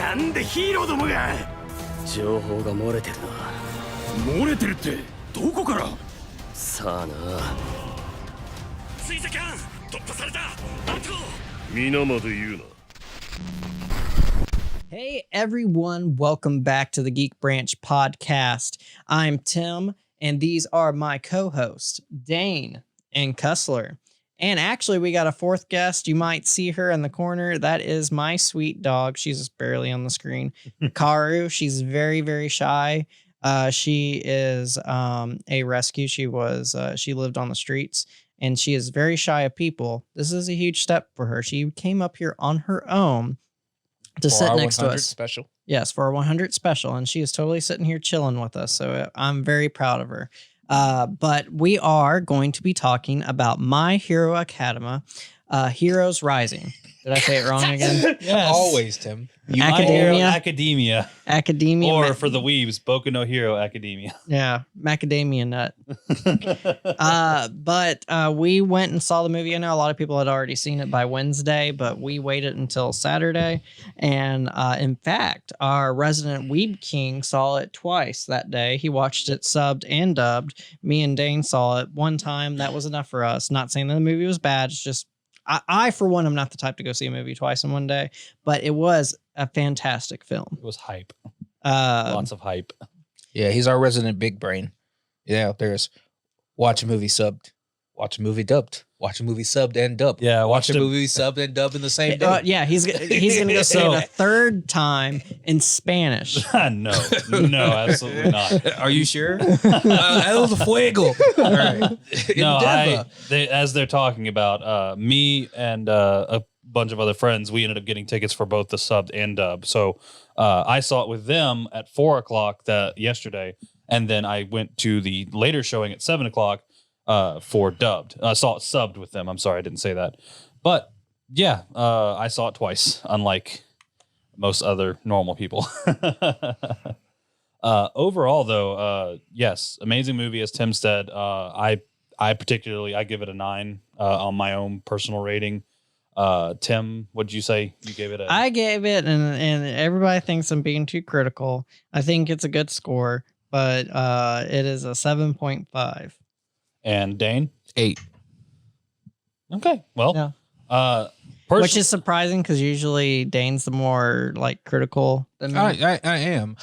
なんでヒーローどもが。情報が漏れてるな。漏れてるってどこから。さあな。追跡班突破された。あと皆まで言うな。 Hey everyone, welcome back to the Geek Branch podcast. I'm Tim, and these are my co-hosts, Dane and Cussler. And actually, we got a fourth guest. You might see her in the corner. That is my sweet dog. She's just barely on the screen. Karu, she's very, very shy. She is a rescue. She lived on the streets, and she is very shy of people. This is a huge step for her. She came up here on her own to sit next to us. Special. Yes, for our 100 special, and she is totally sitting here chilling with us. So I'm very proud of her. But we are going to be talking about My Hero Academia, Heroes Rising. Did I say it wrong again? Yes. Always, Tim. Academia. Academia. Or for the weebs, Boku no Hero Academia. Yeah, macadamia nut. But we went and saw the movie. I know a lot of people had already seen it by Wednesday, but we waited until Saturday. And in fact, our resident Weeb King saw it twice that day. He watched it subbed and dubbed. Me and Dane saw it one time. That was enough for us. Not saying that the movie was bad. It's just, I for one, am not the type to go see a movie twice in one day, but it was a fantastic film. It was hype. Lots of hype. Yeah, he's our resident big brain. Yeah, there's watch a movie subbed, watch a movie dubbed, watch a movie subbed and dubbed. Yeah, watch a movie subbed and dubbed in the same day. Yeah, he's gonna go see it a third time in Spanish. No, absolutely not. Are you sure? El fuego. All right. No, as they're talking about, me and a bunch of other friends, we ended up getting tickets for both the subbed and dubbed. So I saw it with them at 4:00 yesterday, and then I went to the later showing at 7:00 for dubbed. I saw it subbed with them. I'm sorry, I didn't say that. But yeah, I saw it twice, unlike most other normal people. Overall, though, yes, amazing movie, as Tim said. I particularly, I give it a 9 on my own personal rating. Tim, what'd you say? You gave it I gave it, and everybody thinks I'm being too critical. I think it's a good score, but it is a 7.5. And Dane? 8. Okay, well, yeah. Which is surprising because usually Dane's the more like critical than me. I am.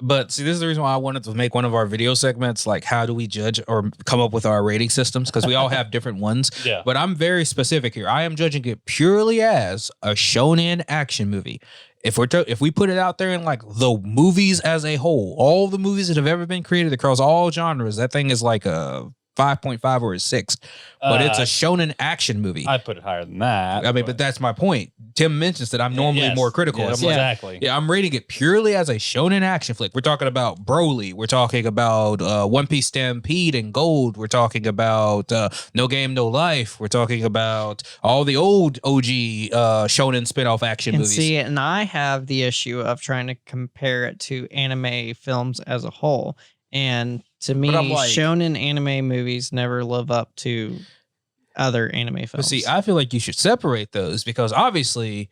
But see, this is the reason why I wanted to make one of our video segments, like how do we judge or come up with our rating systems? Because we all have different ones. Yeah. But I'm very specific here. I am judging it purely as a shonen action movie. If we put it out there in like the movies as a whole, all the movies that have ever been created across all genres, that thing is like a 5.5 or a 6, but it's a shonen action movie. I put it higher than that. I mean, but that's my point. Tim mentions that I'm normally more critical. Yes, I'm like, exactly. yeah, I'm rating it purely as a shonen action flick. We're talking about Broly. We're talking about One Piece Stampede and Gold. We're talking about No Game, No Life. We're talking about all the old OG shonen spinoff action movies. See, and I have the issue of trying to compare it to anime films as a whole. And to me, shonen anime movies never live up to other anime films. But see, I feel like you should separate those because obviously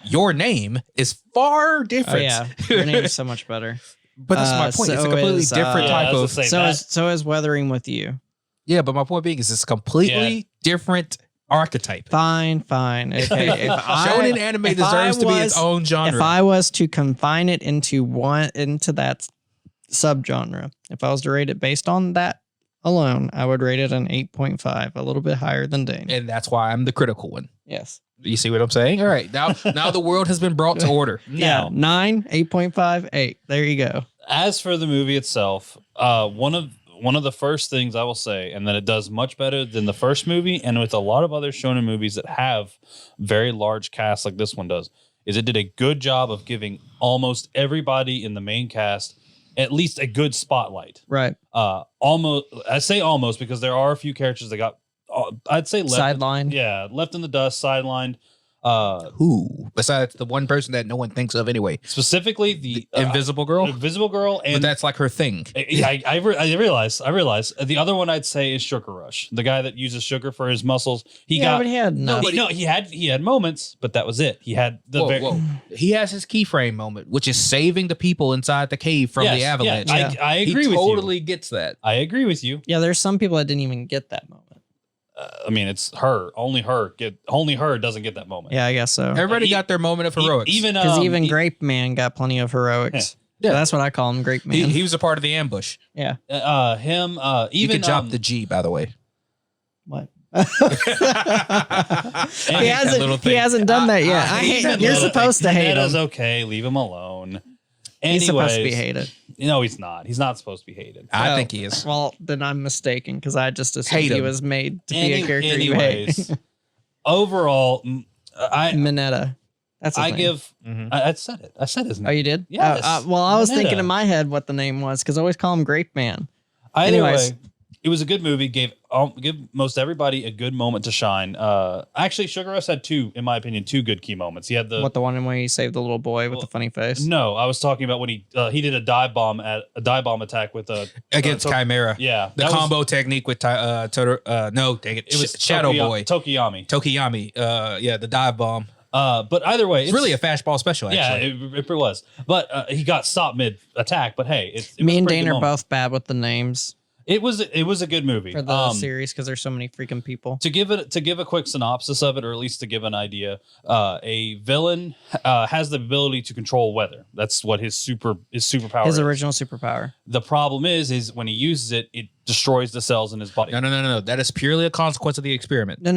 your name is far different. Oh, yeah. Your name is so much better. But that's my point. It's a completely different type of... So is Weathering with You. Yeah, but my point being is it's a completely different archetype. Fine. Okay. Shonen anime deserves to be its own genre. If I was to confine it into that subgenre, if I was to rate it based on that alone, I would rate it an 8.5, a little bit higher than Dane. And that's why I'm the critical one. Yes. You see what I'm saying? All right. Now the world has been brought to order. Yeah. 9, 8.5, 8. There you go. As for the movie itself, one of the first things I will say, and that it does much better than the first movie, and with a lot of other shonen movies that have very large casts like this one does, is it did a good job of giving almost everybody in the main cast at least a good spotlight. Right. Almost, I say almost because there are a few characters that got, I'd say left sidelined. Left in the dust, sidelined. Who besides the one person that no one thinks of anyway? Specifically, the Invisible Girl. Invisible Girl, and But that's like her thing. I realize. The other one I'd say is Sugar Rush, the guy that uses sugar for his muscles. He had moments, but that was it. He had He has his keyframe moment, which is saving the people inside the cave from the avalanche. I agree with you. He totally gets that. I agree with you. Yeah, there's some people that didn't even get that moment. I mean, it's her. Only her doesn't get that moment. Yeah, I guess so. Everybody got their moment of heroics. Even Grape Man got plenty of heroics. Yeah, so that's what I call him, Grape Man. He was a part of the ambush. Yeah. He could drop the G, by the way. What? he hasn't done that yet. You're supposed to hate him. Okay, leave him alone. He's supposed to be hated. No, he's not. He's not supposed to be hated. I think he is. Well, then I'm mistaken because I just assumed he was made to be a character you hate. Overall, Mineta. That's his name. I said it. I said his name. Oh, you did? Yes. Well, I was thinking in my head what the name was because I always call him Grape Man. Anyways, it was a good movie. Give most everybody a good moment to shine. Actually, Sugar Rush had in my opinion, two good key moments. He had the one when he saved the little boy with the funny face. No, I was talking about when he did a dive bomb attack with against Chimera. Yeah, the combo technique with no, dang it, was Shadow Boy Tokiyami. The dive bomb. But either way, it's really a fastball special. Actually. Yeah, it was. But he got stopped mid attack. But hey, me and Dane are both bad with the names. It was a good movie for the series because there's so many freaking people. To give a quick synopsis of it, or at least to give an idea, a villain has the ability to control weather. That's what his superpower. His original superpower. The problem is when he uses it, it destroys the cells in his body. No. That is purely a consequence of the experiment. No.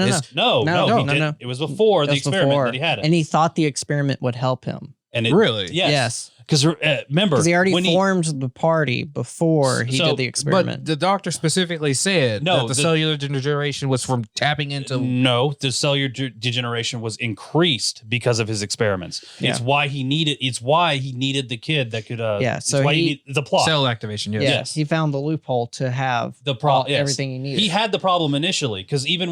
It was before the experiment that he had it, and he thought the experiment would help him. And really, yes. Because remember, he already formed the party before he did the experiment. But the doctor specifically said that the cellular degeneration was from tapping into. No, the cellular degeneration was increased because of his experiments. Yeah. It's why he needed the kid that could. So he needed the plot cell activation. Yes. He found the loophole to have the problem. Everything he needed. He had the problem initially because even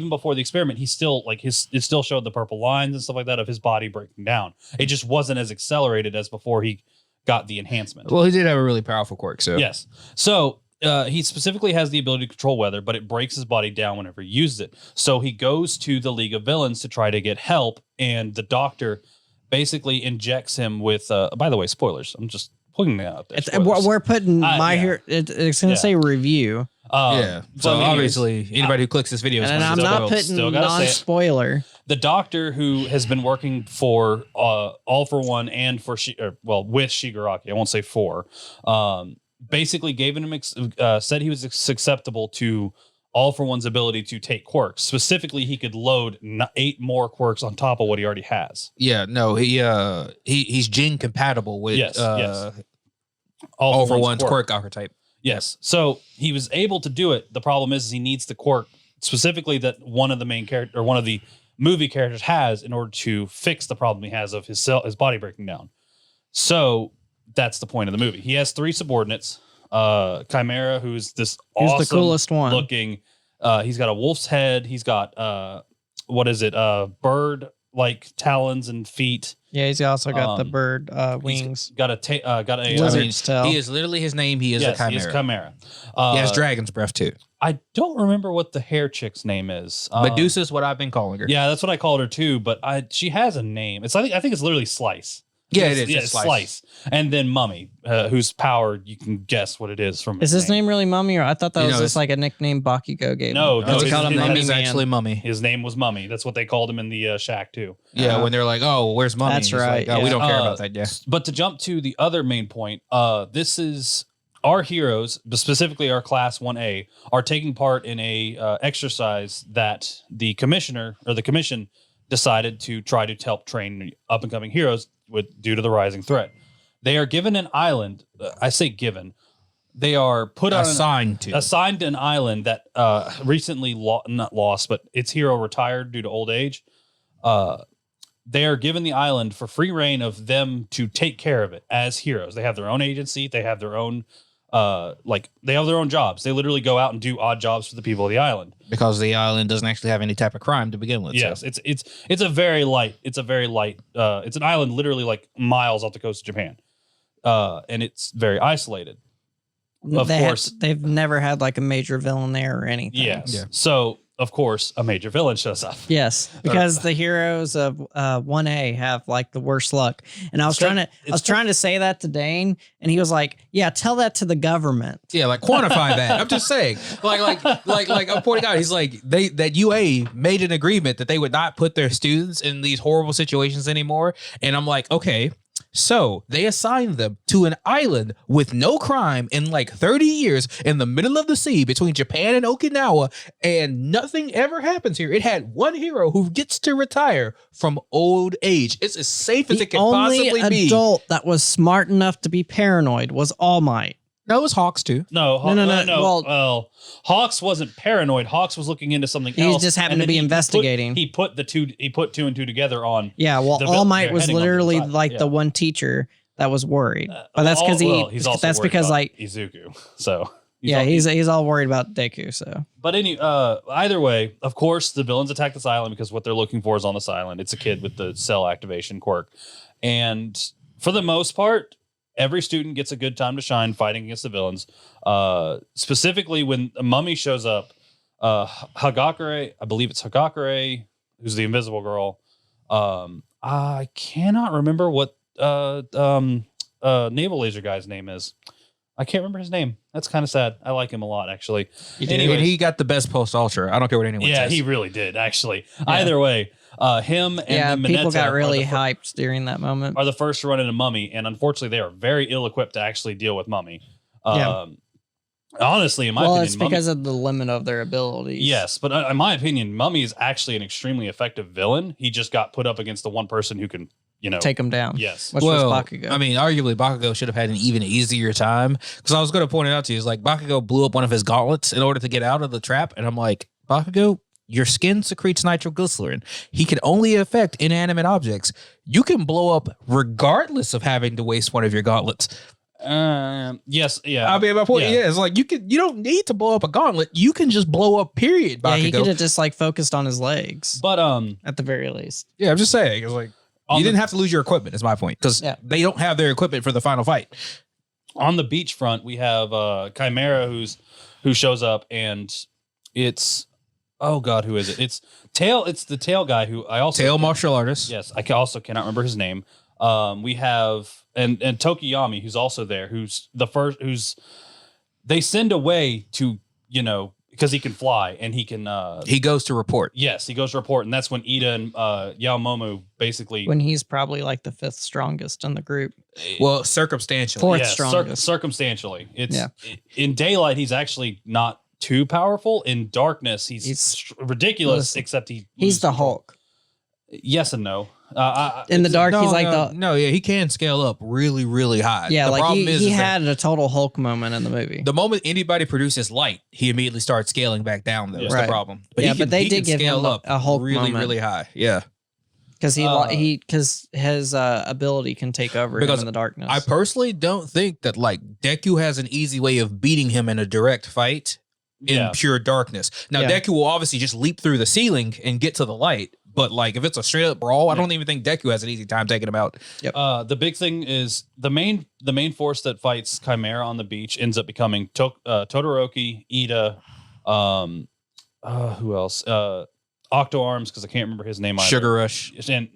before the experiment, he still it still showed the purple lines and stuff like that of his body breaking down. It just wasn't as accelerated as before he got the enhancement. Well, he did have a really powerful quirk. So yes. So he specifically has the ability to control weather, but it breaks his body down whenever he uses it. So he goes to the League of Villains to try to get help, and the doctor basically injects him with. By the way, spoilers. I'm just putting that out there. We're putting here. It's going to say review. So obviously, anybody who clicks this video is and I'm not putting non-spoiler. The doctor who has been working for All for One and for with Shigaraki, I won't say for, basically gave him said he was susceptible to All for One's ability to take quirks. Specifically, he could load 8 more quirks on top of what he already has. Yeah, no, he's gene compatible with All for One's quirk archetype. Yes. So he was able to do it. The problem is he needs the quirk specifically that one of the main character or one of the movie characters has in order to fix the problem he has of his body breaking down. So that's the point of the movie. He has 3 subordinates. Chimera, who's this awesome the coolest one looking. He's got a wolf's head. He's got bird like talons and feet. Yeah, he's also got the bird wings. Got a lizard's tail. He is literally his name. He is a chimera. He is chimera. He has dragon's breath too. I don't remember what the hair chick's name is. Medusa is what I've been calling her. Yeah, that's what I called her too. But she has a name. I think it's literally Slice. Yeah, it is. Yeah, Slice. And then Mummy, whose power you can guess what it is from. Is his name really Mummy, or I thought that was just like a nickname Bakugo gave him? No, his name is actually Mummy. His name was Mummy. That's what they called him in the shack too. Yeah, when they're like, "Oh, where's Mummy?" That's right. Like, we don't care about that. Yeah. But to jump to the other main point, this is our heroes, specifically our Class 1A, are taking part in a exercise that the commission decided to try to help train up and coming heroes due to the rising threat. They are given an island. I say given. They are assigned to an island that recently not lost, but its hero retired due to old age. They are given the island for free reign of them to take care of it as heroes. They have their own agency. They have their own like they have their own jobs. They literally go out and do odd jobs for the people of the island. Because the island doesn't actually have any type of crime to begin with. Yes, so. it's a very light. It's an island literally like miles off the coast of Japan, and it's very isolated. Of course, they've never had like a major villain there or anything. yes. Yeah. So of course, a major villain shows up. Yes, because the heroes of 1A have like the worst luck. And I was trying to say that to Dane, and he was like, "Yeah, tell that to the government." Yeah, like quantify that. I'm just saying, like I'm pointing out. He's like that UA made an agreement that they would not put their students in these horrible situations anymore. And I'm like, okay, so they assigned them to an island with no crime in like 30 years in the middle of the sea between Japan and Okinawa, and nothing ever happens here. It had one hero who gets to retire from old age. It's as safe as it can possibly be. The only adult that was smart enough to be paranoid was All Might. No, it was Hawks too. No. Well, Well, Hawks wasn't paranoid. Hawks was looking into something He else. just happened and to then be investigating. He put two and two together on. Yeah, well, The All Might they're was heading on to the literally side, like yeah. the one teacher that was worried. But that's because he's also that's worried because about like Izuku. So he's all worried about Deku. So But either way, of course, the villains attack this island because what they're looking for is on this island. It's a kid with the cell activation quirk, and for the most part, every student gets a good time to shine fighting against the villains. Specifically, when a mummy shows up, Hagakure, I believe it's Hagakure, who's the invisible girl. I cannot remember what naval laser guy's name is. I can't remember his name. That's kind of sad. I like him a lot, actually. And he got the best post ultra. I don't care what anyone Yeah, says. he really did, actually. Either way, him and then people Mineta got really are the hyped during that moment. are the first to run into Mummy, and unfortunately, they are very ill-equipped to actually deal with Mummy. Yeah. Honestly, in my opinion, It's because of the limit of their abilities. yes, but in my opinion, Mummy is actually an extremely effective villain. He just got put up against the one person who can, take them down. Yes. Which was Bakugo. I mean, arguably Bakugo should have had an even easier time, because I was going to point it out to you. Is like Bakugo blew up one of his gauntlets in order to get out of the trap, and I'm like, Bakugo, your skin secretes nitroglycerin. He can only affect inanimate objects. You can blow up regardless of having to waste one of your gauntlets. Yes, yeah. I mean, my point is like you don't need to blow up a gauntlet. You can just blow up. Period. Bakugo. Yeah, he could have just like focused on his legs. But at the very least. Yeah, I'm just saying. It's like you didn't have to lose your equipment. Is my point, because they don't have their equipment for the final fight. On the beachfront, we have Chimera who shows up, and it's oh god, who is it? It's Tail. It's the Tail guy who I also Tail martial artist. Yes, I also cannot remember his name. We have and Tokiyami, who's also there, who's the first, who's they send away to, because he can fly and he can He goes to report. yes, he goes to report, and that's when Ida and Yaomomo basically When he's probably like the 5th strongest in the group. Well, circumstantially. Fourth strongest. Circumstantially. It's in daylight he's actually not too powerful. In darkness he's ridiculous, except he's the Hulk. Yes and no. In the dark, he's like he can scale up really, really high. Yeah, the like problem he that had a total Hulk moment in the movie. the moment anybody produces light, he immediately starts scaling back down. Though, that's Right. the problem. But they did give him up a Hulk really, moment. really high. Yeah. Because his ability can take over him in the darkness. I personally don't think that like Deku has an easy way of beating him in a direct fight in pure darkness. Now Deku will obviously just leap through the ceiling and get to the light. But like if it's a straight up brawl, I don't even think Deku has an easy time taking him out. Yep. The big thing is the main force that fights Chimera on the beach ends up becoming Todoroki, Ida, who else? Octo Arms, because I can't remember his name either. Sugar Rush. And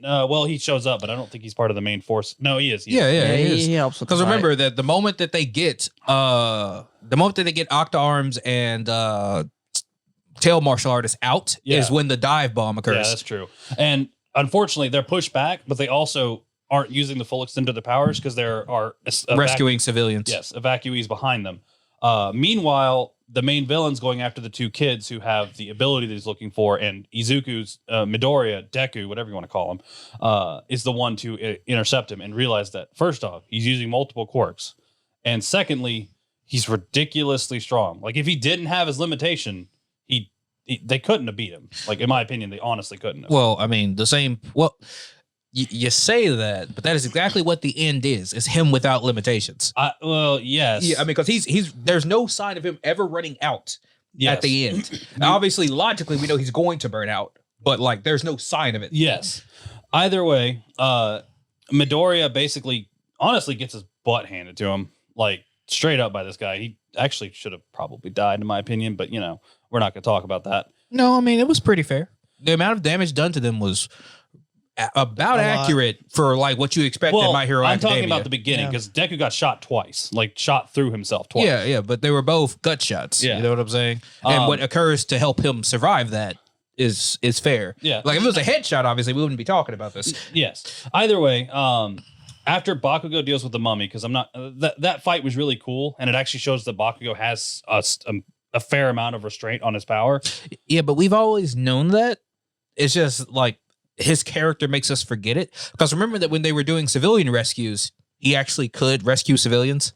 he shows up, but I don't think he's part of the main force. No, he is. He he helps with the Because fight. remember that the moment that they get Octo Arms and Tail martial artist out is when the dive bomb occurs. Yeah, that's true. And unfortunately, they're pushed back, but they also aren't using the full extent of their powers because there are rescuing civilians. Yes, evacuees behind them. Meanwhile, the main villain's going after the two kids who have the ability that he's looking for, and Izuku's Midoriya, Deku, whatever you want to call him, is the one to intercept him and realize that, first off, he's using multiple quirks. And secondly, he's ridiculously strong. Like, if he didn't have his limitation, they couldn't have beat him. Like, in my opinion, they honestly couldn't have. Well, I mean, You say that, but that is exactly what the end is. It's him without limitations. Well, yes. Yeah, I mean, because he's there's no sign of him ever running out at the end. Now, obviously, logically, we know he's going to burn out, but like, there's no sign of it. Yes. Either way, Midoriya basically, honestly, gets his butt handed to him, like straight up by this guy. He actually should have probably died, in my opinion, but you know, we're not going to talk about that. No, I mean, it was pretty fair. The amount of damage done to them was about accurate for like what you expect in My Hero I'm Academia. talking about the beginning because Deku got shot twice, like shot through himself twice. Yeah, but they were both gut shots. Yeah. You know what I'm saying? And what occurs to help him survive that is fair. Yeah. Like if it was a headshot, obviously we wouldn't be talking about this. Yes. Either way, after Bakugo deals with the mummy, because I'm not that fight was really cool, and it actually shows that Bakugo has a fair amount of restraint on his power. Yeah, but we've always known that. It's just like his character makes us forget it. Because remember that when they were doing civilian rescues, he actually could rescue civilians.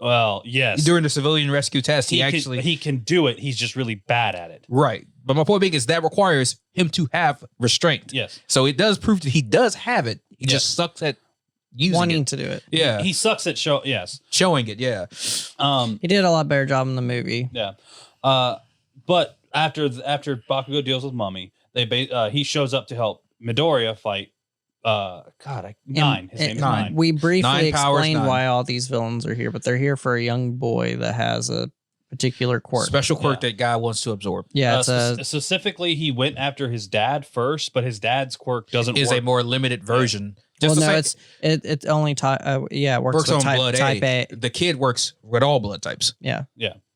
Well, yes. During the civilian rescue test, he can do it. He's just really bad at it. Right. But my point being is that requires him to have restraint. Yes. So it does prove that he does have it. He just sucks at using Wanting it. to do it. Yeah. He sucks at showing it. Yeah. He did a lot better job in the movie. Yeah. But after Bakugo deals with Mummy, he shows up to help Midoriya fight. Nine. His name's Nine. We briefly explained Nine. why all these villains are here, but they're here for a young boy that has a particular quirk. Special quirk that guy wants to absorb. Yeah, specifically, he went after his dad first, but his dad's quirk doesn't is work. a more limited version. Well, no, it only it works with on blood type A. The kid works with all blood types. Yeah.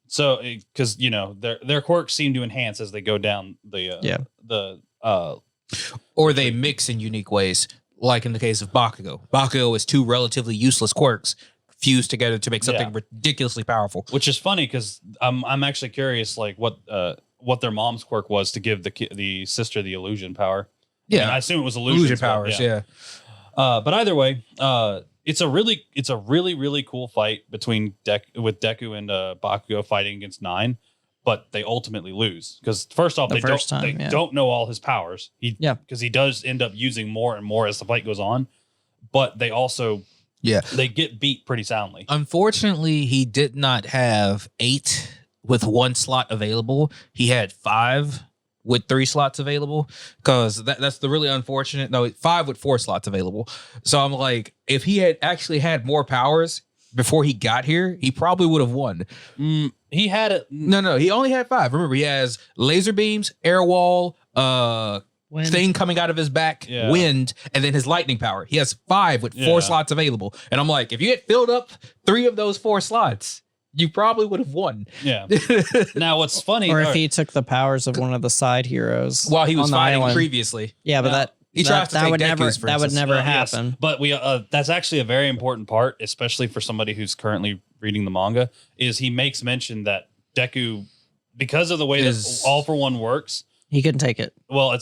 So, because you know their quirks seem to enhance as they go down or they mix in unique ways, like in the case of Bakugo. Bakugo is two relatively useless quirks fused together to make something ridiculously powerful. Which is funny because I'm actually curious, like what their mom's quirk was to give the sister the illusion power. Yeah, I mean, I assume it was illusion powers. Yeah. But either way, it's a really cool fight between Deku and Bakugo fighting against Nine, but they ultimately lose because first off they don't know all his powers. Because he does end up using more and more as the fight goes on, but they also they get beat pretty soundly. Unfortunately, he did not have 8 with 1 slot available. He had 5 with 3 slots available, because that's the really unfortunate. No, 5 with 4 slots available. So I'm like, if he had actually had more powers before he got here, he probably would have won. He had it. No, he only had 5. Remember, he has laser beams, air wall, thing coming out of his back, wind, and then his lightning power. He has 5 with 4 slots available. And I'm like, if you had filled up 3 of those 4 slots, you probably would have won. Yeah. Now, what's funny, or if he took the powers of one of the side heroes while he was on the fighting island. previously. Yeah, but that would never happen. Yes. But that's actually a very important part, especially for somebody who's currently reading the manga, is he makes mention that Deku, because of the way that All for One works, he couldn't take it. Well,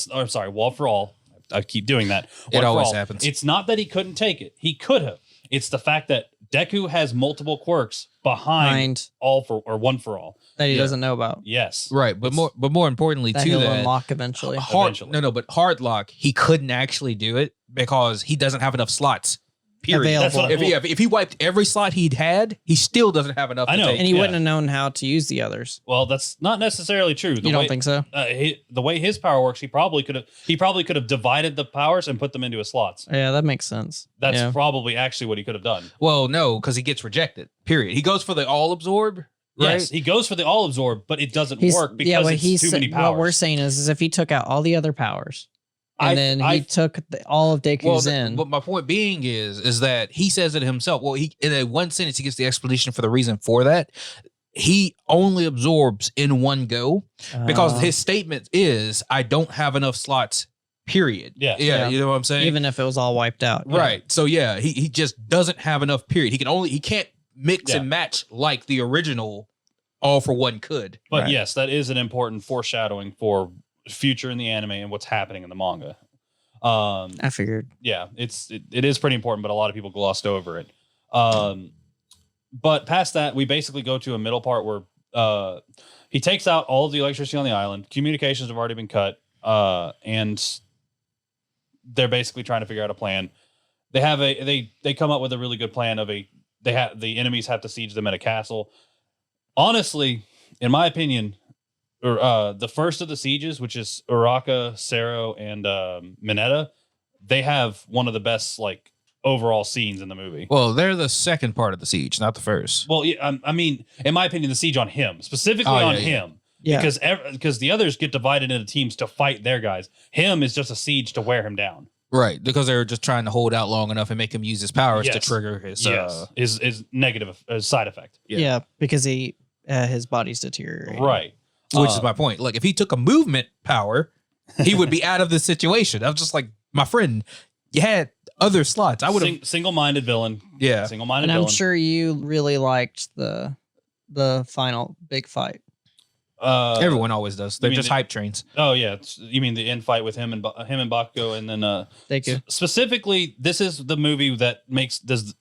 Wall for All. I keep doing that. It always happens. It's not that he couldn't take it. He could have. It's the fact that Deku has multiple quirks behind One for All that he doesn't know about. Yes, right. But more importantly, that he'll unlock eventually. But hard lock, he couldn't actually do it because he doesn't have enough slots. Period. Available. If he wiped every slot he'd had, he still doesn't have enough. I know, to take. And he wouldn't have known how to use the others. Well, that's not necessarily true. You don't think so? The way his power works, he probably could have divided the powers and put them into his slots. Yeah, that makes sense. That's probably actually what he could have done. Well, no, because he gets rejected. Period. He goes for the all absorb. Right? Yes, he goes for the all absorb, but it doesn't work because it's too many powers. What we're saying is if he took out all the other powers, and then he took all of Deku's in. But my point being is that he says it himself. Well, he in a one sentence he gives the explanation for the reason for that. He only absorbs in one go because his statement is, "I don't have enough slots." Period. Yeah. You know what I'm saying? Even if it was all wiped out. Right. So he just doesn't have enough. Period. He can't mix and match like the original All for One could. But yes, that is an important foreshadowing for future in the anime and what's happening in the manga. I figured. Yeah, it is pretty important, but a lot of people glossed over it. But past that, we basically go to a middle part where he takes out all of the electricity on the island. Communications have already been cut, and they're basically trying to figure out a plan. They have they come up with a really good plan of the enemies have to siege them at a castle. Honestly, in my opinion, the first of the sieges, which is Uraka, Sero, and Mineta, they have one of the best like overall scenes in the movie. Well, they're the second part of the siege, not the first. Well, yeah, I mean, in my opinion, the siege on him, specifically on him, because the others get divided into teams to fight their guys. Him is just a siege to wear him down. Right, because they're just trying to hold out long enough and make him use his powers to trigger his his negative side effect. Yeah, because his body's deteriorating. Right. Which is my point. Like, if he took a movement power, he would be out of this situation. I'm just like, my friend, you had other slots. I would have single-minded villain. Yeah, single-minded. And villain. I'm sure you really liked the final big fight. Everyone always does. They're just hype trains. Oh yeah, you mean the end fight with him and Bakugo, and then Deku. Specifically, this is the movie that does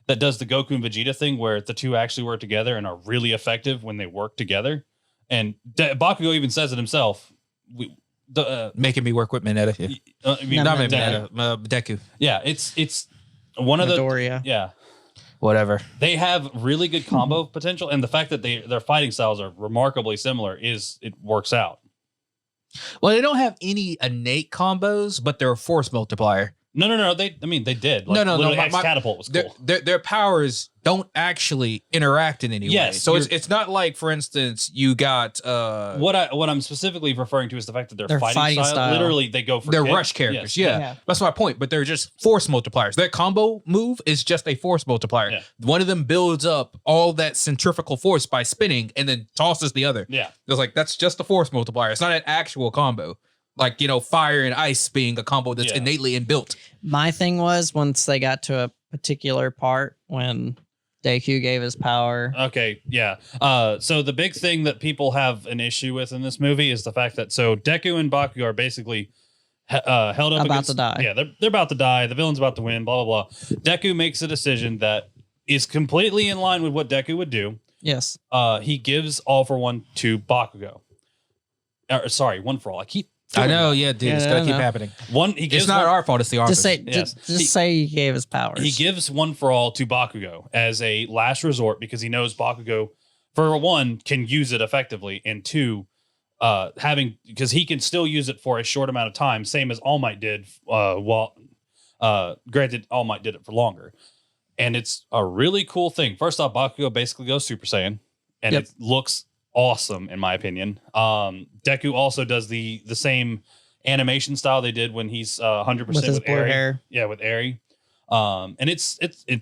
the Goku and Vegeta thing, where the two actually work together and are really effective when they work together. And Bakugo even says it himself. Making me work with Mineta. Yeah. Not Mineta, Deku. Yeah, it's one of Midoriya. Yeah. Whatever. They have really good combo potential, and the fact that their fighting styles are remarkably similar it works out. Well, they don't have any innate combos, but they're a force multiplier. No. They did. Like, No. X Catapult was cool. Their powers don't actually interact in any way. So it's not like, for instance, you got what I'm specifically referring to is the fact that their fighting fighting style. literally they go for they're kick. rush characters. Yes. Yeah, that's my point. But they're just force multipliers. Their combo move is just a force multiplier. Yeah. One of them builds up all that centrifugal force by spinning and then tosses the other. Yeah. It's like, that's just a force multiplier. It's not an actual combo. Like, fire and ice being a combo that's innately inbuilt. My thing was, once they got to a particular part when Deku gave his power. Okay, yeah. So the big thing that people have an issue with in this movie is the fact that Deku and Bakugo are basically held up About to die. Yeah, they're about to die. The villain's about to win. Blah blah blah. Deku makes a decision that is completely in line with what Deku would do. Yes. He gives all for one to Bakugo. Sorry, one for all. I know, yeah, dude. It's gonna keep happening. It's not our fault. It's the author. Just say he gave his powers. He gives one for all to Bakugo as a last resort because he knows Bakugo, for one, can use it effectively, and two, because he can still use it for a short amount of time, same as All Might did. Granted, All Might did it for longer, and it's a really cool thing. First off, Bakugo basically goes Super Saiyan, and it looks awesome in my opinion. Deku also does the same animation style they did when he's 100% with his blue hair. Yeah, with Eri. And it is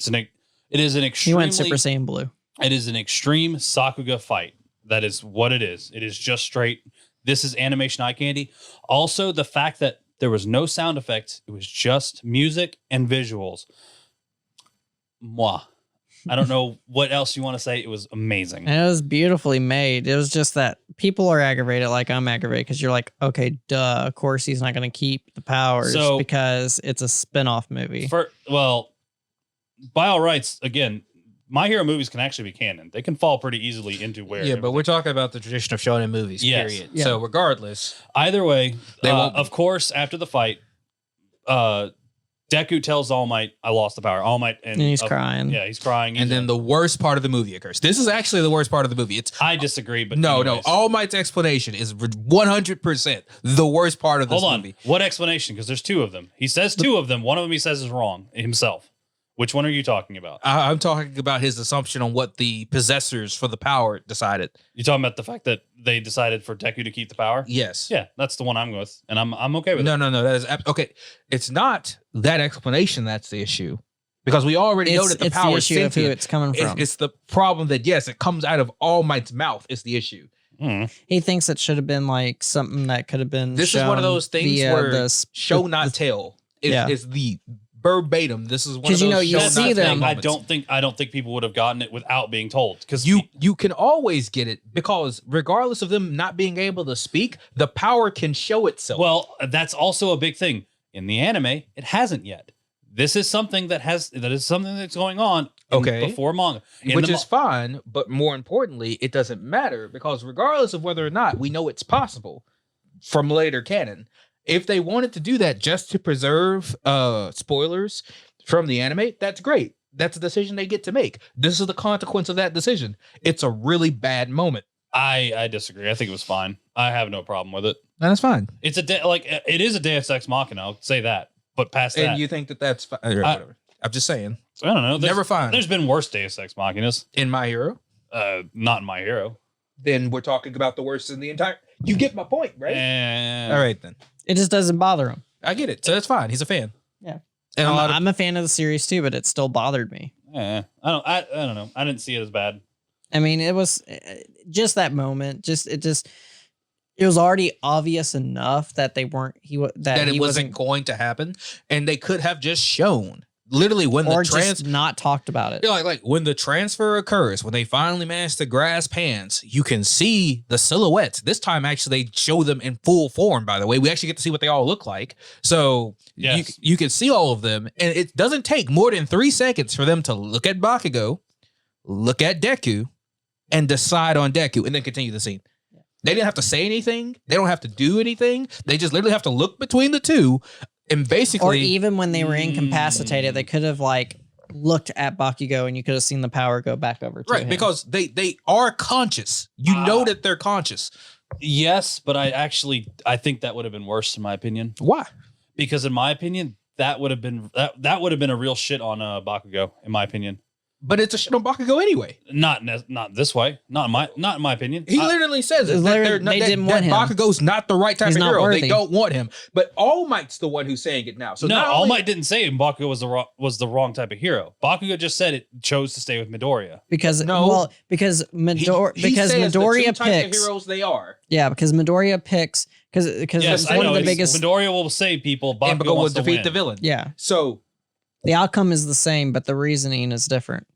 an extremely, he went Super Saiyan blue. It is an extreme Sakuga fight. That is what it is. It is just straight. This is animation eye candy. Also, the fact that there was no sound effects, it was just music and visuals. Mwah. I don't know what else you want to say. It was amazing. And it was beautifully made. It was just that people are aggravated, like I'm aggravated, because you're like, okay, duh, of course he's not going to keep the powers because it's a spin-off movie. Well, by all rights, again, My Hero movies can actually be canon. They can fall pretty easily into where. Yeah, but we're talking about the tradition of shonen movies, period. Yeah. So regardless. Either way, they won't of course, after the fight, Deku tells All Might, I lost the power. All Might. And he's crying. Yeah, he's crying. And then the worst part of the movie occurs. This is actually the worst part of the movie. I disagree, but no. All Might's explanation is 100% the worst part of this movie. What explanation? Because there's two of them. He says two of them. One of them he says is wrong himself. Which one are you talking about? I'm talking about his assumption on what the possessors for the power decided. You're talking about the fact that they decided for Deku to keep the power? Yes. Yeah, that's the one I'm with, and I'm okay with it. No. That is okay. It's not that explanation that's the issue, because we already know that the power is sentient. Of who it's coming from. It's the problem that yes, it comes out of All Might's mouth. Is the issue. He thinks it should have been like something that could have been. This is one of those things where show not tell is the verbatim. This is one of those you see them. I don't think people would have gotten it without being told, because you can always get it, because regardless of them not being able to speak, the power can show itself. Well, that's also a big thing in the anime. It hasn't yet. This is something that is something that's going on before manga, which is fine, but more importantly, it doesn't matter, because regardless of whether or not we know it's possible from later canon, If they wanted to do that just to preserve spoilers from the anime, that's great. That's a decision they get to make. This is the consequence of that decision. It's a really bad moment. I disagree. I think it was fine. I have no problem with it. And that's fine. It's it is a Deus Ex Machina. I'll say that. But past that, And you think that that's fine? Whatever. I'm just saying. I don't know. Never fine. There's been worse Deus Ex Machinas. In My Hero? Not in My Hero. Then we're talking about the worst in the entire... You get my point, right? All right, then. It just doesn't bother him. I get it. So that's fine. He's a fan. Yeah. And I'm a fan of the series too, but it still bothered me. I don't know. I didn't see it as bad. I mean, it was just that moment. It was already obvious enough that they weren't. That it wasn't going to happen, and they could have just shown literally when or the just not talked about it. like when the transfer occurs, when they finally manage to grasp hands, you can see the silhouettes. This time, actually, they show them in full form. By the way, we actually get to see what they all look like. So Yes. you can see all of them, and it doesn't take more than 3 seconds for them to look at Bakugo, look at Deku, and decide on Deku, and then continue the scene. They didn't have to say anything. They don't have to do anything. They just literally have to look between the two, and basically, Or even when they were incapacitated, they could have like looked at Bakugo, and you could have seen the power go back over to him. because they are conscious. You know that they're conscious. Yes, but I think that would have been worse in my opinion. Why? Because in my opinion, that would have been a real shit on Bakugo. In my opinion, But it's a shit on Bakugo anyway. not this way. Not in my opinion. He literally says it, Literally, that they didn't want him. Bakugo's not the right type He's of not hero. worthy. They don't want him. But All Might's the one who's saying it now. So No, not All only- Might didn't say Bakugo was the wrong type of hero. Bakugo just said it chose to stay with Midoriya. because No. because he because says the Midoriya two types of picks heroes they are. because Midoriya picks because Yes, it's I one know. of the biggest Midoriya will save people. And Bakugo Bakugo will wants to defeat win. the villain. yeah So the outcome is the same, but the reasoning is different.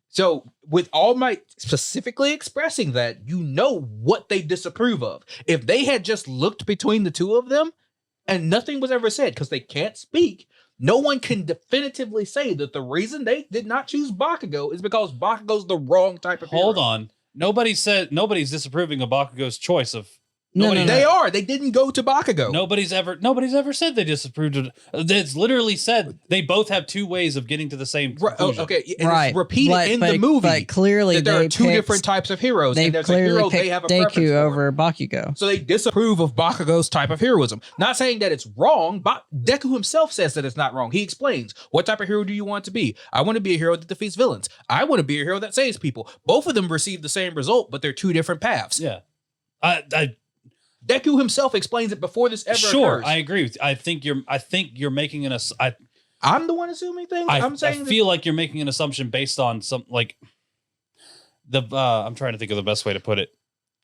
with All Might specifically expressing that, you know what they disapprove of. If they had just looked between the two of them and nothing was ever said because they can't speak, no one can definitively say that the reason they did not choose Bakugo is because Bakugo's the wrong type of hero. Hold on. Nobody's disapproving of Bakugo's choice of. No, They are. They didn't go to Bakugo. Nobody's ever said they disapproved of. It's literally said they both have two ways of getting to the same Right, conclusion. okay, and Right. it's repeated But- in but- the movie but clearly that there they are two picked- different types of heroes. They And there's a clearly hero they picked have a preference Deku for. over Bakugo. So they disapprove of Bakugo's type of heroism. Not saying that it's wrong, but Deku himself says that it's not wrong. He explains, what type of hero do you want to be? I want to be a hero that defeats villains. I want to be a hero that saves people. Both of them receive the same result, but they're two different paths. Yeah. I Deku himself explains it before this ever sure. occurs. I agree with you. I think you're making an I'm the one assuming things. I'm saying I feel like you're making an assumption based on some like the I'm trying to think of the best way to put it.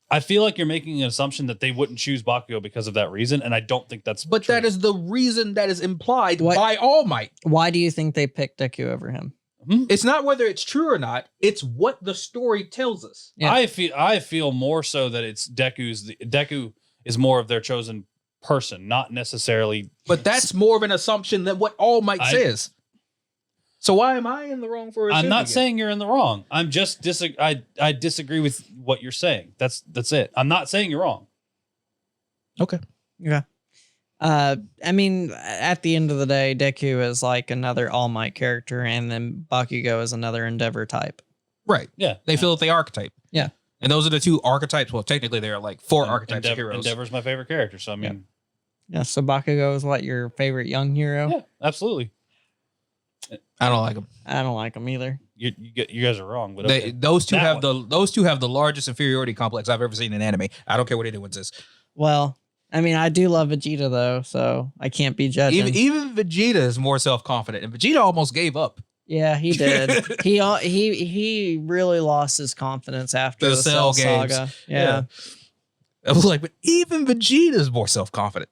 I feel like you're making an assumption that they wouldn't choose Bakugo because of that reason, and I don't think that's but true. that is the reason that is implied What- by All Might. Why do you think they picked Deku over him? It's not whether it's true or not. It's what the story tells us. Yeah. I feel more so that it's Deku is more of their chosen person, not necessarily. But that's more of an assumption than what All Might says. So why am I in the wrong for I'm assuming not it? saying you're in the wrong. I'm just I disagree with what you're saying. That's it. I'm not saying you're wrong. Okay. Yeah. I mean, at the end of the day, Deku is like another All Might character, and then Bakugo is another Endeavor type. Right. Yeah. They fill out the archetype. Yeah. And those are the two archetypes. Well, technically, there are like four archetypes of heroes. Endeavor's my favorite character, so I mean, Yeah. So Bakugo is what, your favorite young hero? yeah, absolutely. I don't like them. I don't like him either. You guys are wrong, but okay. Those two That have the largest inferiority complex I've ever seen in anime. I don't care what anyone says. Well, I mean, I do love Vegeta though, so I can't be judging. Even Vegeta is more self confident, and Vegeta almost gave up. Yeah, he did. he really lost his confidence after The the Cell Cell games. saga. Yeah. I was like, but even Vegeta's more self confident.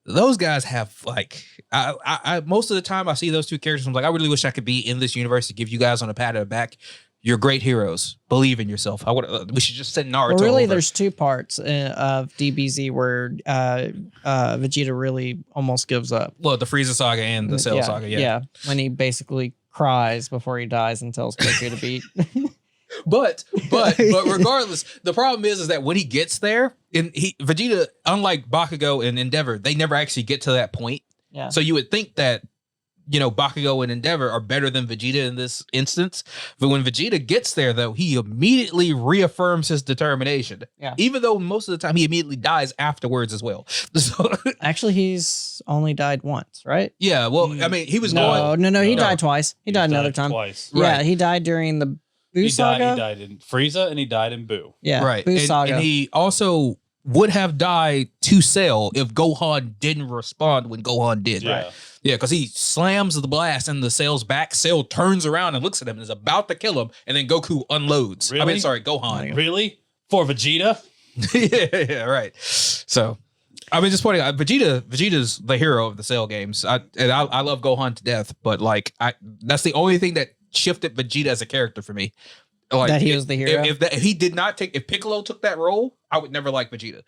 Those guys have like, I most of the time I see those two characters. I'm like, I really wish I could be in this universe to give you guys on a pat on the back. You're great heroes. Believe in yourself. We should just send Naruto. Well, really, over. there's two parts of DBZ where Vegeta really almost gives up. Well, the Frieza saga and the Cell saga. Yeah. When he basically cries before he dies and tells Goku to beat. But regardless, the problem is that when he gets there, Vegeta, unlike Bakugo and Endeavor, they never actually get to that point. Yeah. So you would think that, Bakugo and Endeavor are better than Vegeta in this instance. But when Vegeta gets there, though, he immediately reaffirms his determination. Yeah. Even though most of the time he immediately dies afterwards as well. So, Actually, he's only died once, right? yeah, well, I mean, he was going. No, he No. died twice. He died another time. twice. Yeah, Right. he died during the Boo He saga. died in Frieza and he died in Boo. Yeah, Right. Boo And, saga. and he also would have died to Cell if Gohan didn't respond when Gohan did. Yeah. Yeah, because he slams the blast in the Cell's back. Cell turns around and looks at him and is about to kill him, and then Goku unloads. I Really? mean, sorry, Gohan. Really? For Vegeta? yeah, right. So, I mean, just pointing out, Vegeta's the hero of the Cell games. I love Gohan to death, but that's the only thing that shifted Vegeta as a character for me. Like, That he was the hero? If he did not if Piccolo took that role, I would never like Vegeta.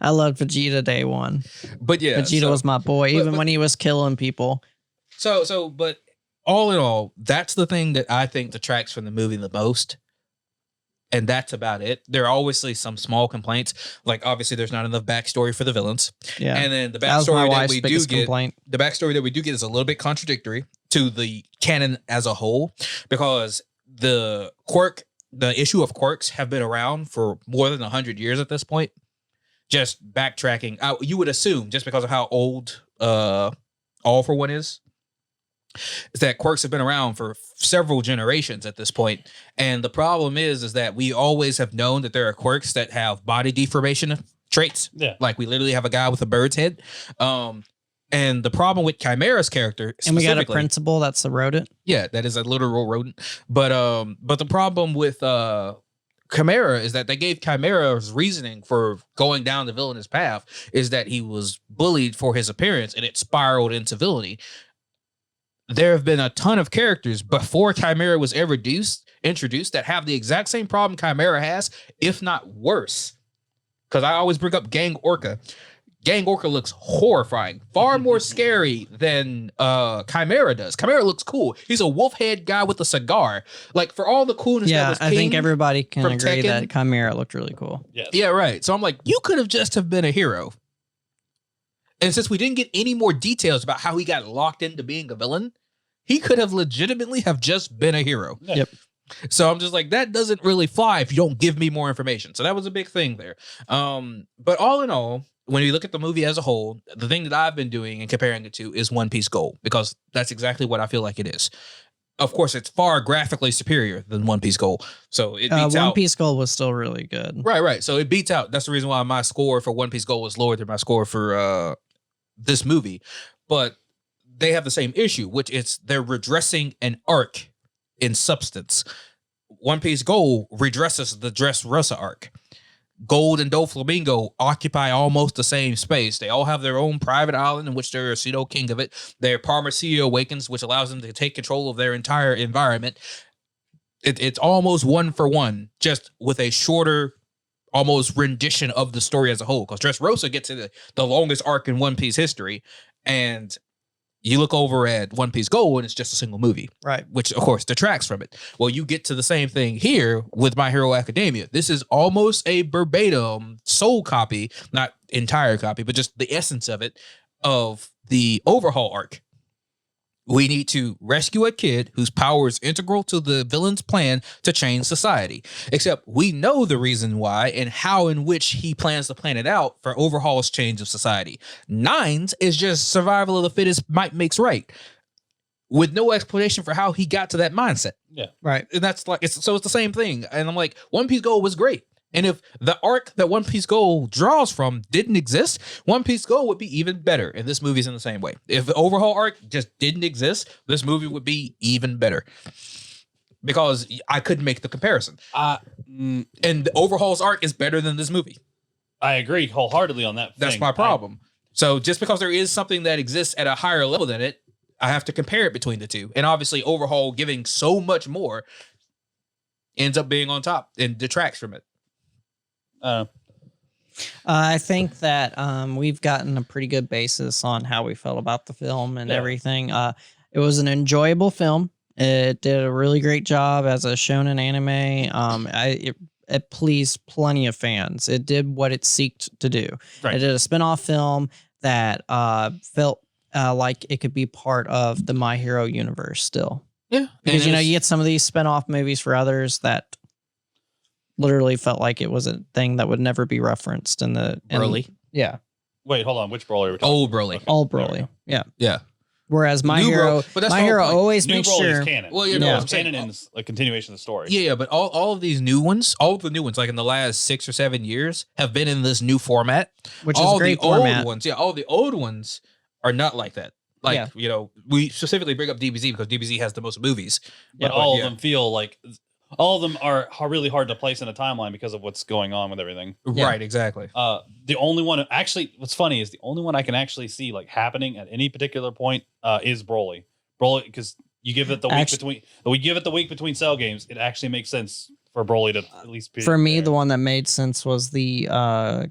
I loved Vegeta day one. But yeah, Vegeta was my boy, even when he was killing people. But all in all, that's the thing that I think detracts from the movie the most. And that's about it. There are obviously some small complaints. Like, obviously, there's not enough backstory for the villains. Yeah. And then the That was my backstory that wife's we do biggest get, complaint. the backstory that we do get is a little bit contradictory to the canon as a whole, because the issue of quirks have been around for more than 100 years at this point. Just backtracking, you would assume, just because of how old All For One is that quirks have been around for several generations at this point. And the problem is that we always have known that there are quirks that have body deformation traits. Yeah. Like we literally have a guy with a bird's head. And the problem with Chimera's character, And we got a specifically- principal that's a rodent. yeah, that is a literal rodent. But the problem with Chimera is that they gave Chimera's reasoning for going down the villainous path is that he was bullied for his appearance and it spiraled into villainy. There have been a ton of characters before Chimera was ever introduced that have the exact same problem Chimera has, if not worse. Because I always bring up Gang Orca. Gang Orca looks horrifying, far more scary than Chimera does. Chimera looks cool. He's a wolf head guy with a cigar. Like, for all the coolness that Yeah, was I think King everybody can from agree Tekken. that Chimera looked really cool. Yes. Yeah, right. So I'm like, you could have just have been a hero. And since we didn't get any more details about how he got locked into being a villain, he could have legitimately have just been a hero. Yeah. Yep. So I'm just like, that doesn't really fly if you don't give me more information. So that was a big thing there. But all in all, when you look at the movie as a whole, the thing that I've been doing and comparing it to is One Piece Gold, because that's exactly what I feel like it is. Of course, it's far graphically superior than One Piece Gold. So it beats One out. Piece Gold was still really good. Right. So it beats out. That's the reason why my score for One Piece Gold was lower than my score for this movie. But they have the same issue, which is they're redressing an arc in substance. One Piece Gold redresses the Dressrosa arc. Gold and Doflamingo occupy almost the same space. They all have their own private island in which they're a pseudo king of it. Their Parmesia awakens, which allows them to take control of their entire environment. It's almost one for one, just with a shorter, almost rendition of the story as a whole. Because Dressrosa gets into the longest arc in One Piece history, and you look over at One Piece Gold and it's just a single movie. Right. Which, of course, detracts from it. Well, you get to the same thing here with My Hero Academia. This is almost a verbatim soul copy, not entire copy, but just the essence of it, of the overhaul arc. We need to rescue a kid whose power is integral to the villain's plan to change society. Except we know the reason why and how in which he plans to plan it out for Overhaul's change of society. Nines is just survival of the fittest might makes right, with no explanation for how he got to that mindset. Yeah. Right. And that's like, it's the same thing. And I'm like, One Piece Gold was great. And if the arc that One Piece Gold draws from didn't exist, One Piece Gold would be even better. And this movie's in the same way. If the overhaul arc just didn't exist, this movie would be even better. Because I couldn't make the comparison. And the overhaul's arc is better than this movie. I agree wholeheartedly on that. That's thing. my problem. So just because there is something that exists at a higher level than it, I have to compare it between the two. And obviously overhaul giving so much more ends up being on top and detracts from it. I think that we've gotten a pretty good basis on how we felt about the film and Yeah. everything. It was an enjoyable film. It did a really great job as a shonen anime. It pleased plenty of fans. It did what it seeked to do. Right. It did a spin-off film that felt like it could be part of the My Hero universe still. Yeah. Because, you get some of these spin-off movies for others that literally felt like it was a thing that would never be referenced in the... Broly. Yeah. Wait, hold on. Which Broly are we talking Old about? Broly. Okay, All there we Broly. go. Yeah. Yeah. Whereas My New Hero... but that's My the whole Hero point. always New makes Broly sure... is canon. Well, New know what Broly I'm is saying. canon and a continuation of the story. Yeah, but all of these new ones, all of the new ones, like in the last 6 or 7 years, have been in this new format. Which is all a great the format. old ones, all the old ones are not like that. Like, we specifically bring up DBZ because DBZ has the most movies. But all of them feel like all of them are really hard to place in a timeline because of what's going on with everything. Yeah. Right, exactly. The only one, actually, what's funny is the only one I can actually see like happening at any particular point is Broly. Broly, because you give it the week between cell games, it actually makes sense for Broly to at least be For me, there. the one that made sense was the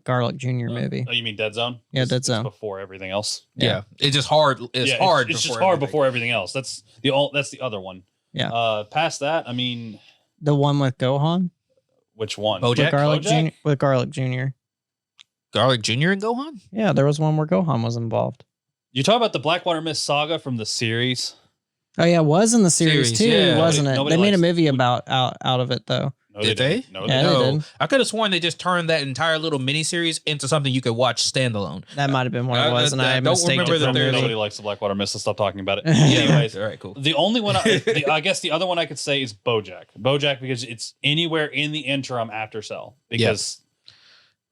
Garlic Jr. movie. Oh, you mean Dead Zone? Yeah, It's- Dead it's Zone. before everything else. Yeah. It's just hard. It's hard. It's just before hard everything. before everything else. That's the other one. Yeah. Past that, I mean, The one with Gohan? which one? Bojack? With Garlic Bojack? Jr. With Garlic Jr. Garlic Jr. and Gohan? Yeah, there was one where Gohan was involved. You talk about the Blackwater Mist saga from the series. Oh yeah, it was in the series, Series, too, yeah. wasn't it? Nobody They made a likes- movie about out of it though. No, Did they? didn't. No, Yeah, they they didn't. did. I could have sworn they just turned that entire little miniseries into something you could watch standalone. That might have been what it was, and I I don't mistaked remember it that for a there's- movie. Nobody likes the Blackwater Mist, so stop talking about it. Yeah. Anyways, All right, cool. the only one, I guess the other one I could say is Bojack. Bojack because it's anywhere in the interim after Cell because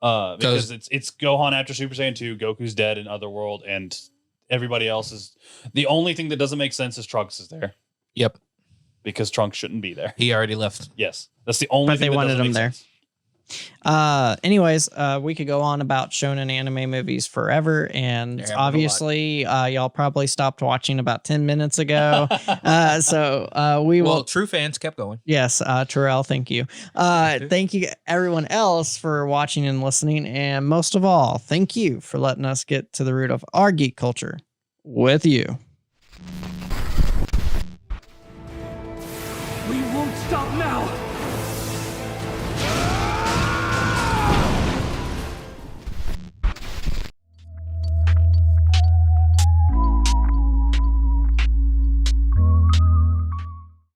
it's Gohan after Super Saiyan 2, Goku's dead in Otherworld, and everybody else is. The only thing that doesn't make sense is Trunks is there Yep. because Trunks shouldn't be there. He already left. Yes, that's the only But thing they that wanted doesn't him make there. sense. Anyways, we could go on about shonen anime movies forever, and Yeah, obviously, y'all probably stopped watching about 10 minutes ago. So we will. Well, true fans kept going. Yes, Terrell, thank you. Thank you, everyone else, for watching and listening. And most of all, thank you for letting us get to the root of our geek culture with you. We won't stop now!